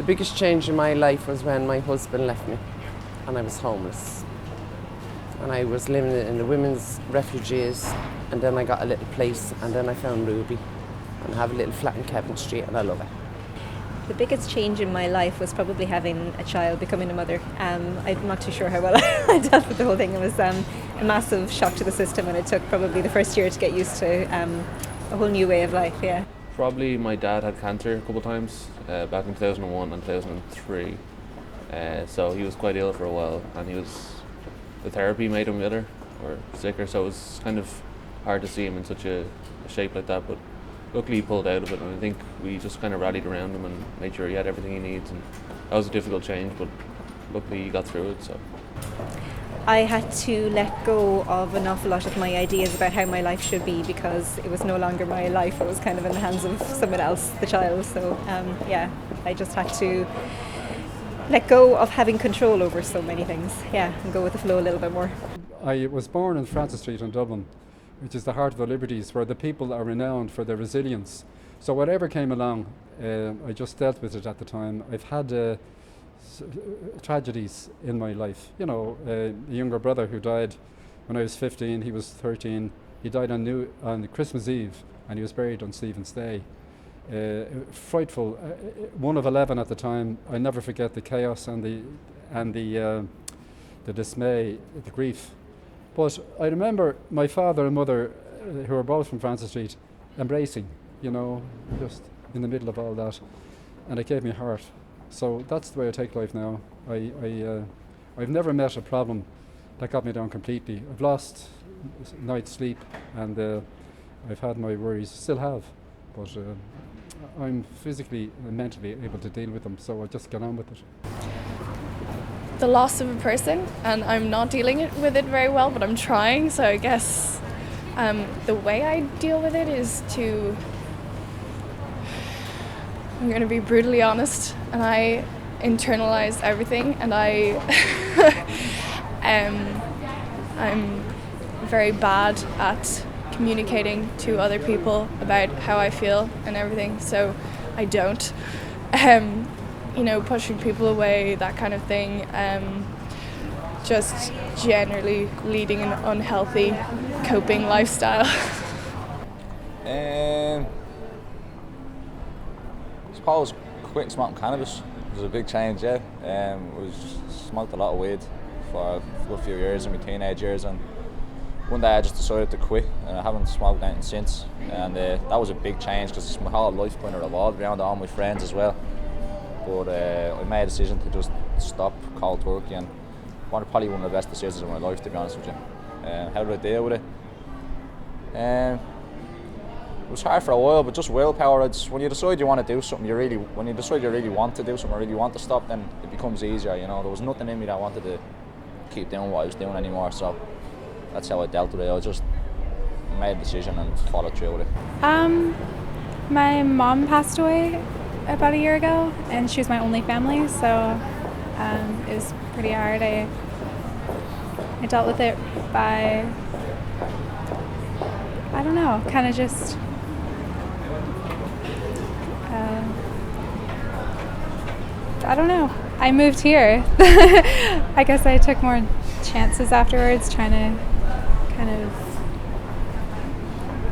biggest change in my life was when my husband left me and I was homeless. And I was living in the women's refugees, and then I got a little place, and then I found Ruby and I have a little flat in Kevin Street, and I love it. The biggest change in my life was probably having a child, becoming a mother. I'm not too sure how well I dealt with the whole thing. It was a massive shock to the system, and it took probably the first year to get used to a whole new way of life, yeah. Probably my dad had cancer a couple of times, back in 2001 and 2003. So he was quite ill for a while, and the therapy made him better or sicker, so it was kind of hard to see him in such a shape like that, but luckily he pulled out of it, and I think we just kind of rallied around him and made sure he had everything he needs, and that was a difficult change, but luckily he got through it. So I had to let go of an awful lot of my ideas about how my life should be, because it was no longer my life, it was kind of in the hands of someone else, the child. So I just had to let go of having control over so many things, and go with the flow a little bit more. I was born on Francis Street in Dublin, which is the heart of the Liberties, where the people are renowned for their resilience. So whatever came along, I just dealt with it at the time. I've had tragedies in my life. You know, a younger brother who died when I was 15, he was 13. He died on Christmas Eve, and he was buried on Stephen's Day. Frightful. One of 11 at the time. I never forget the chaos and the dismay, the grief. But I remember my father and mother, who were both from Francis Street, embracing, you know, just in the middle of all that, and it gave me heart. So that's the way I take life now. I've never met a problem that got me down completely. I've lost night's sleep, and I've had my worries, still have, but I'm physically and mentally able to deal with them, so I just get on with it. The loss of a person, and I'm not dealing with it very well, but I'm trying. So I guess the way I deal with it is I'm going to be brutally honest, and I internalize everything, and I'm very bad at communicating to other people about how I feel and everything, so I don't. Pushing people away, that kind of thing. Just generally leading an unhealthy coping lifestyle. I suppose quitting smoking cannabis was a big change, yeah. Smoked a lot of weed for a good few years in my teenage years, and one day I just decided to quit, and I haven't smoked anything since. And that was a big change, because my whole life kind of revolved around all my friends as well. But I made a decision to just stop cold turkey, and probably one of the best decisions of my life, to be honest with you. How did I deal with it? It was hard for a while, but just willpower. When you decide you want to do something, when you decide you really want to do something, or really want to stop, then it becomes easier. You know, there was nothing in me that wanted to keep doing what I was doing anymore. So that's how I dealt with it. I just made a decision and followed through with it. My mom passed away about a year ago, and she was my only family, so it was pretty hard. I dealt with it by, I don't know, kind of just I don't know. I moved here. I guess I took more chances afterwards, trying to kind of,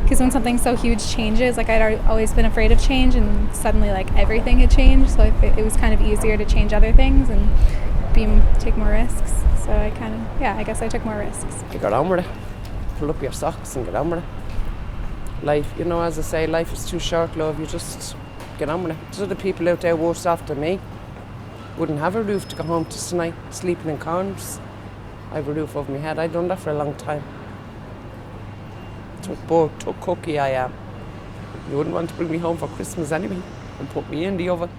because when something so huge changes, like I'd always been afraid of change, and suddenly like everything had changed, so it was kind of easier to change other things and take more risks. So I guess I took more risks. You got on with it. Pull up your socks and get on with it. Life, you know, as I say, life is too short, love. You just get on with it. There's other people out there worse off than me. Wouldn't have a roof to go home to tonight, sleeping in corners. I have a roof over my head. I've done that for a long time. Took cookie I am. You wouldn't want to bring me home for Christmas anyway and put me in the oven.